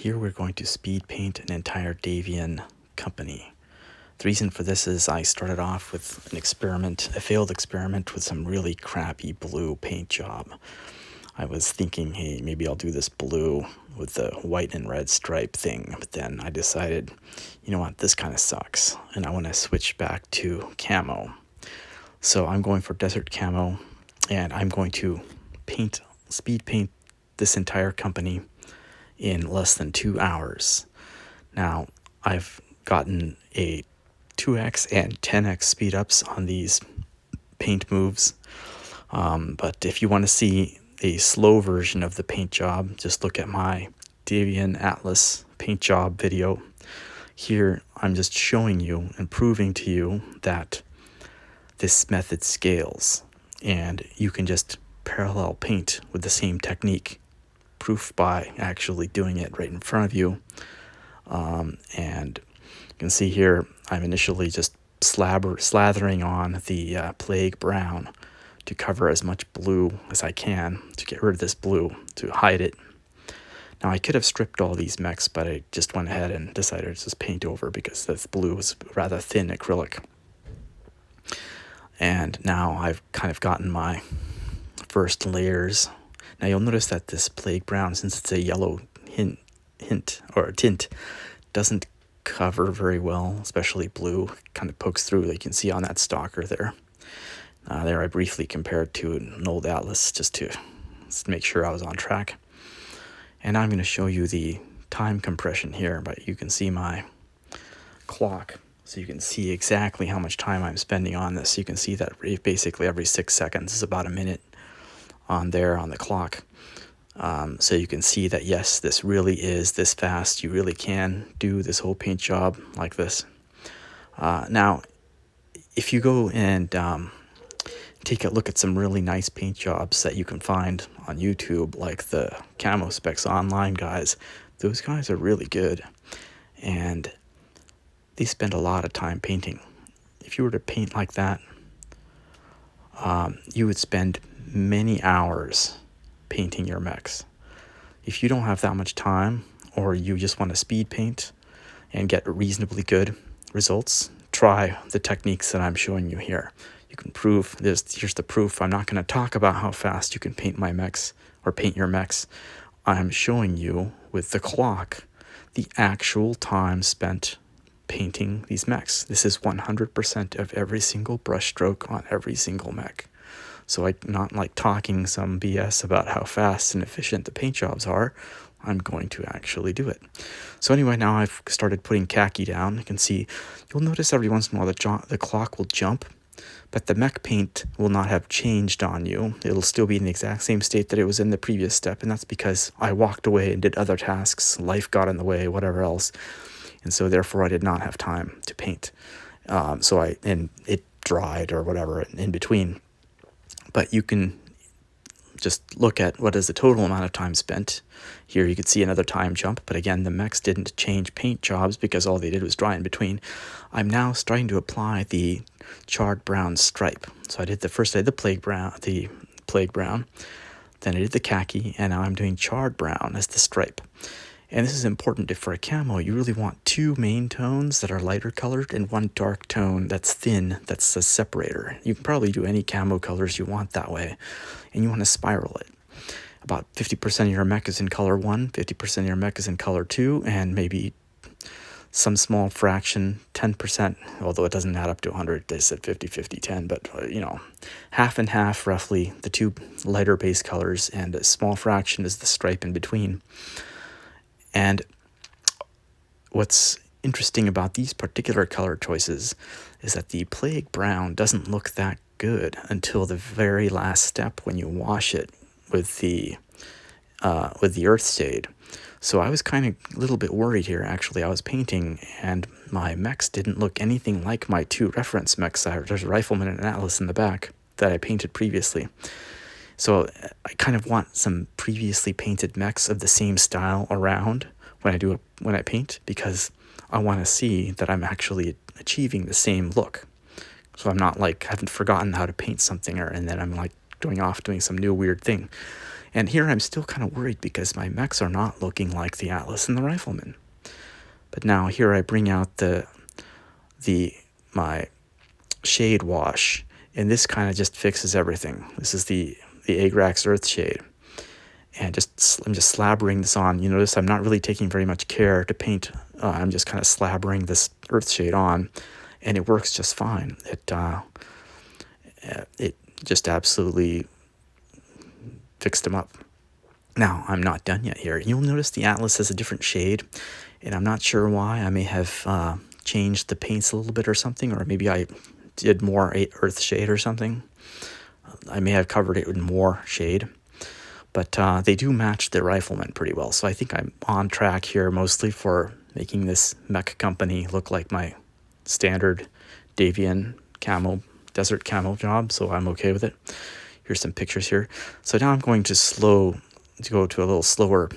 here we're going to speed paint an entire Davion company. The reason for this is I started off with an experiment, a failed experiment with some really crappy blue paint job. I was thinking, hey, maybe I'll do this blue with the white and red stripe thing, but then I decided, you know what, this kind of sucks, and I want to switch back to camo. So I'm going for desert camo, and I'm going to speed paint this entire company in less than 2 hours. Now, I've gotten a 2x and 10x speed ups on these paint moves, but if you want to see a slow version of the paint job, just look at my Davion Atlas paint job video. Here, I'm just showing you and proving to you that this method scales, and you can just parallel paint with the same technique. Proof by actually doing it right in front of you. And you can see here, I'm initially just slathering on the plague brown to cover as much blue as I can to get rid of this blue, to hide it. Now I could have stripped all these mechs, but I just went ahead and decided to just paint over because this blue is rather thin acrylic. And now I've kind of gotten my first layers. Now you'll notice that this plague brown, since it's a yellow tint, doesn't cover very well, especially blue. Kind of pokes through, like you can see on that stalker there. There I briefly compared to an old Atlas just to make sure I was on track. And I'm going to show you the time compression here, but you can see my clock. So you can see exactly how much time I'm spending on this. You can see that basically every 6 seconds is about a minute on there on the clock. So you can see that, yes, this really is this fast. You really can do this whole paint job like this. Now, if you go and take a look at some really nice paint jobs that you can find on YouTube, like the Camo Specs Online guys, those guys are really good. And they spend a lot of time painting. If you were to paint like that, you would spend many hours painting your mechs. If you don't have that much time, or you just want to speed paint and get reasonably good results, try the techniques that I'm showing you here. You can prove this. Here's the proof. I'm not going to talk about how fast you can paint my mechs or paint your mechs. I'm showing you with the clock the actual time spent painting these mechs. This is 100% of every single brush stroke on every single mech. So I'm not like talking some BS about how fast and efficient the paint jobs are. I'm going to actually do it. So anyway, now I've started putting khaki down. You can see, you'll notice every once in a while the clock will jump, but the mech paint will not have changed on you. It'll still be in the exact same state that it was in the previous step, and that's because I walked away and did other tasks. Life got in the way, whatever else. And so therefore I did not have time to paint. And it dried or whatever in between. But you can just look at what is the total amount of time spent. Here you can see another time jump, but again, the mechs didn't change paint jobs because all they did was dry in between. I'm now starting to apply the charred brown stripe. So I did the plague brown, then I did the khaki, and now I'm doing charred brown as the stripe. And this is important for a camo. You really want 2 main tones that are lighter colored and 1 dark tone that's thin, that's a separator. You can probably do any camo colors you want that way. And you want to spiral it. About 50% of your mech is in color 1, 50% of your mech is in color 2, and maybe some small fraction, 10%, although it doesn't add up to 100, they said 50, 50, 10, but half and half roughly, the 2 lighter base colors, and a small fraction is the stripe in between. And what's interesting about these particular color choices is that the plague brown doesn't look that good until the very last step when you wash it with the Earthshade. So I was kind of a little bit worried here, actually. I was painting, and my mechs didn't look anything like my 2 reference mechs. There's a Rifleman and an Atlas in the back that I painted previously. So I kind of want some previously painted mechs of the same style around when I paint, because I want to see that I'm actually achieving the same look. So I'm not like, I haven't forgotten how to paint something, and then I'm like going off doing some new weird thing. And here I'm still kind of worried because my mechs are not looking like the Atlas and the Rifleman. But now here I bring out my shade wash, and this kind of just fixes everything. This is the Agrax Earth Shade. And I'm just slabbering this on. You notice I'm not really taking very much care to paint. I'm just kind of slabbering this Earth Shade on, and it works just fine. It just absolutely fixed them up. Now, I'm not done yet here. You'll notice the Atlas has a different shade, and I'm not sure why. I may have changed the paints a little bit or something, or maybe I did more Earth Shade or something. I may have covered it with more shade. But they do match the Rifleman pretty well. So I think I'm on track here mostly for making this Mech company look like my standard Davion Desert Camo job. So I'm okay with it. Here's some pictures here. So now I'm going to go to a little slower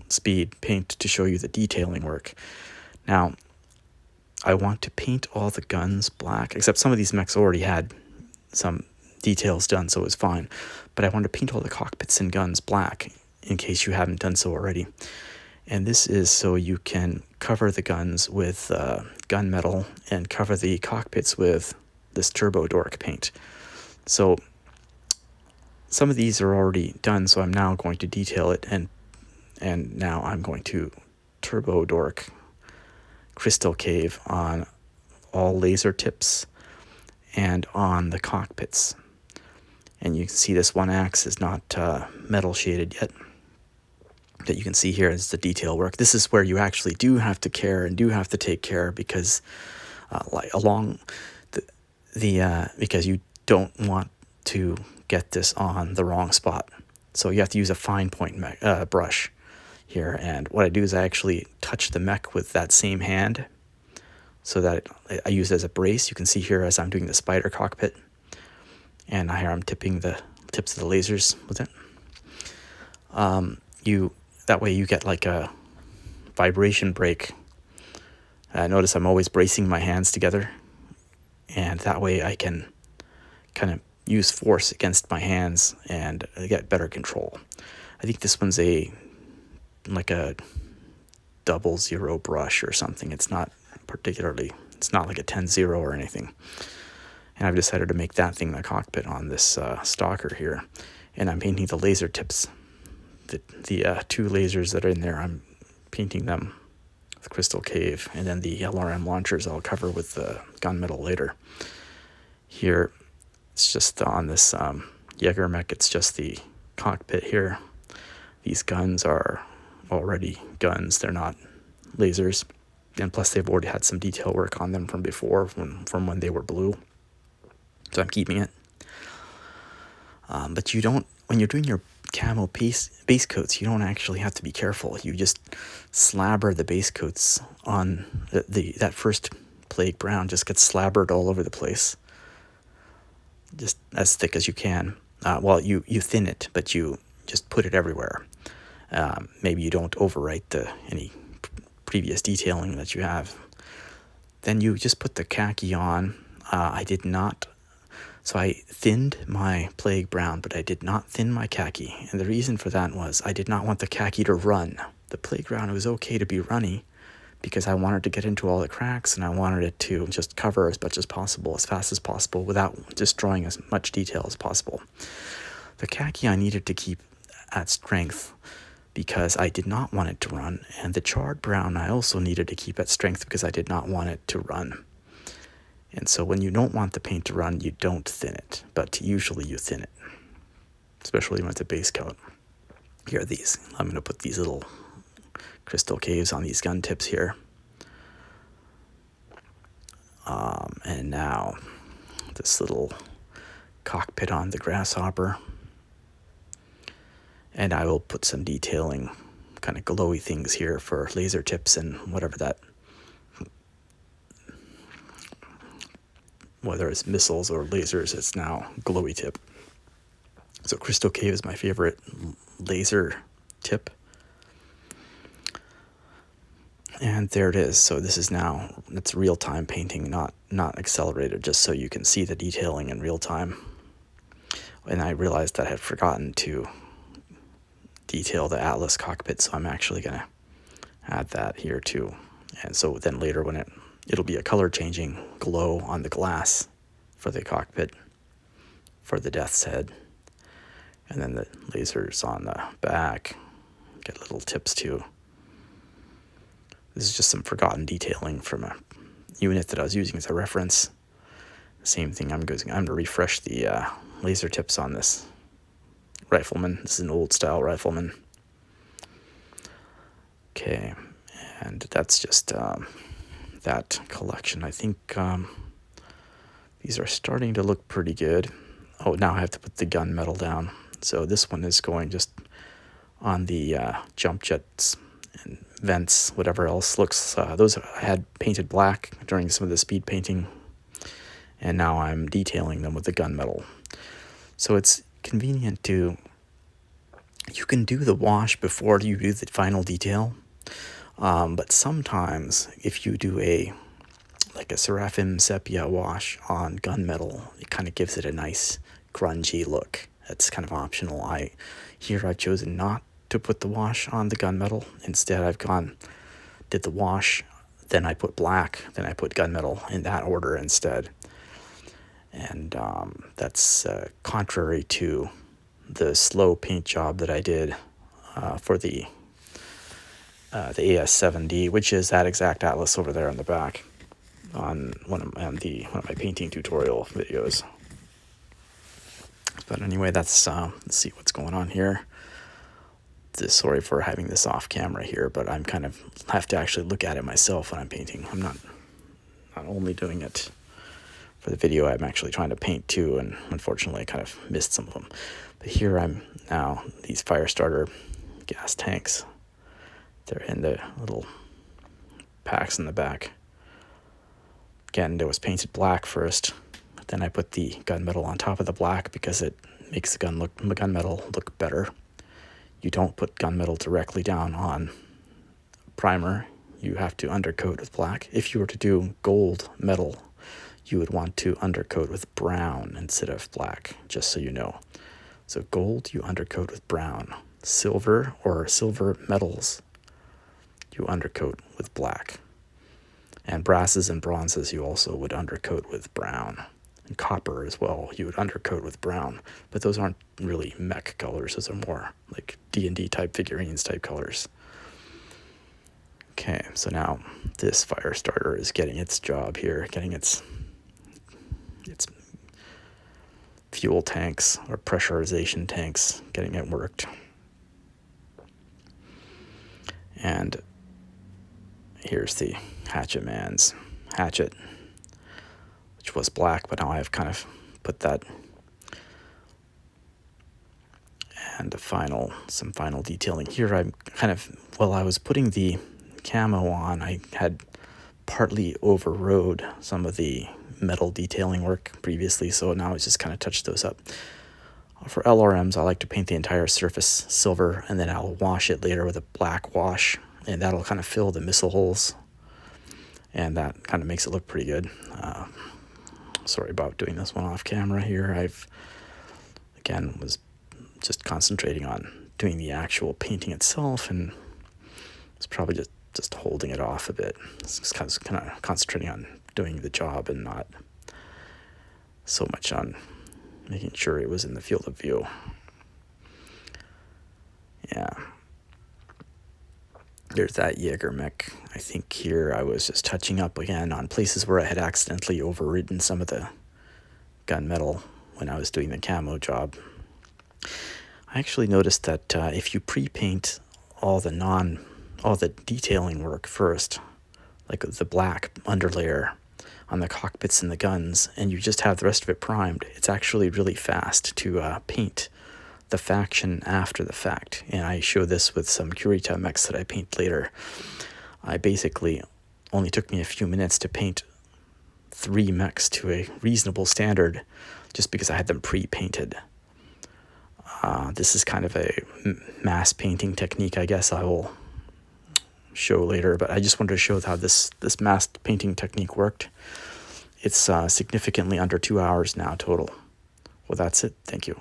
speed paint to show you the detailing work. Now, I want to paint all the guns black, except some of these mechs already had some details done, so it was fine. But I want to paint all the cockpits and guns black in case you haven't done so already. And this is so you can cover the guns with gunmetal and cover the cockpits with this turbo dork paint. So some of these are already done, so I'm now going to detail it, and now I'm going to turbo dork crystal cave on all laser tips and on the cockpits. And you can see this one axe is not metal shaded yet. That you can see here is the detail work. This is where you actually do have to care and do have to take care, because because you don't want to get this on the wrong spot. So you have to use a fine point brush here. And what I do is I actually touch the mech with that same hand, so that I use it as a brace. You can see here as I'm doing the spider cockpit, and here I'm tipping the tips of the lasers with it. That way you get like a vibration break. Notice I'm always bracing my hands together, and that way I can kind of use force against my hands and get better control. I think this one's like a 00 brush or something. It's not like a 10-0 or anything. And I've decided to make that thing the cockpit on this stalker here. And I'm painting the laser tips. The two lasers that are in there, I'm painting them with Crystal Cave. And then the LRM launchers I'll cover with the gunmetal later. Here, it's just on this Jaeger mech, it's just the cockpit here. These guns are already guns. They're not lasers. And plus, they've already had some detail work on them from before, from when they were blue. So I'm keeping it. But when you're doing your camo base coats, you don't actually have to be careful. You just slabber the base coats on that first plague brown. Just gets slabbered all over the place, just as thick as you can. You thin it, but you just put it everywhere. Maybe you don't overwrite any previous detailing that you have. Then you just put the khaki on. I did not. So I thinned my plague brown, but I did not thin my khaki. And the reason for that was I did not want the khaki to run. The plague brown, it was okay to be runny, because I wanted to get into all the cracks, and I wanted it to just cover as much as possible, as fast as possible, without destroying as much detail as possible. The khaki I needed to keep at strength because I did not want it to run. And the charred brown I also needed to keep at strength because I did not want it to run. And so when you don't want the paint to run, you don't thin it, but usually you thin it, especially when it's a base coat. Here are these. I'm going to put these little crystal caves on these gun tips here. And now this little cockpit on the grasshopper. And I will put some detailing, kind of glowy things here for laser tips and whatever that, whether it's missiles or lasers, it's now glowy tip. So Crystal Cave is my favorite laser tip. And there it is. So this is now, it's real-time painting, not accelerated, just so you can see the detailing in real time. And I realized that I had forgotten to detail the Atlas cockpit, so I'm actually going to add that here too. And so then later when it'll be a color changing glow on the glass for the cockpit, for the Death's Head. And then the lasers on the back get little tips too. This is just some forgotten detailing from a unit that I was using as a reference. Same thing, I'm going to refresh the laser tips on this rifleman. This is an old style rifleman. Okay, and that's just that collection. I think these are starting to look pretty good. Oh, now I have to put the gunmetal down. So this one is going just on the jump jets and vents, whatever else looks. Those I had painted black during some of the speed painting, and now I'm detailing them with the gunmetal. So it's convenient you can do the wash before you do the final detail, but sometimes if you do like a Seraphim sepia wash on gunmetal, it kind of gives it a nice grungy look. That's kind of optional. Here I've chosen not to put the wash on the gunmetal. Instead, did the wash, then I put black, then I put gunmetal in that order instead. And that's contrary to the slow paint job that I did for the AS7D, which is that exact Atlas over there in the back on one of my painting tutorial videos. But anyway, let's see what's going on here. Sorry for having this off camera here, but I'm kind of have to actually look at it myself when I'm painting. I'm not only doing it for the video, I'm actually trying to paint too, and unfortunately I kind of missed some of them. But here I'm now, these fire starter gas tanks, they're in the little packs in the back. Again, it was painted black first. Then I put the gunmetal on top of the black because it makes the gunmetal look better. You don't put gunmetal directly down on primer. You have to undercoat with black. If you were to do gold metal, you would want to undercoat with brown instead of black, just so you know. So gold, you undercoat with brown. Silver or silver metals, you undercoat with black. And brasses and bronzes, you also would undercoat with brown. And copper as well, you would undercoat with brown. But those aren't really mech colors. Those are more like D&D type figurines type colors. Okay, so now this fire starter is getting its job here, getting its fuel tanks or pressurization tanks, getting it worked. And here's the Hatchet Man's hatchet, which was black, but now I've kind of put that, and some final detailing here. I'm kind of, while I was putting the camo on, I had partly overrode some of the metal detailing work previously, so now I just kind of touched those up. For LRMs, I like to paint the entire surface silver, and then I'll wash it later with a black wash, and that'll kind of fill the missile holes, and that kind of makes it look pretty good. Sorry about doing this one off camera here. Again, was just concentrating on doing the actual painting itself, and was probably just holding it off a bit. Just kind of concentrating on doing the job and not so much on making sure it was in the field of view. Yeah. There's that Jaeger mech. I think here I was just touching up again on places where I had accidentally overridden some of the gunmetal when I was doing the camo job. I actually noticed that if you pre-paint all the detailing work first, like the black underlayer on the cockpits and the guns, and you just have the rest of it primed, it's actually really fast to paint the faction after the fact. And I show this with some Kurita mechs that I paint later. I basically only took me a few minutes to paint 3 mechs to a reasonable standard just because I had them pre-painted. This is kind of a mass painting technique, I guess I will show later, but I just wanted to show how this mass painting technique worked. It's significantly under 2 hours now total. Well, that's it. Thank you.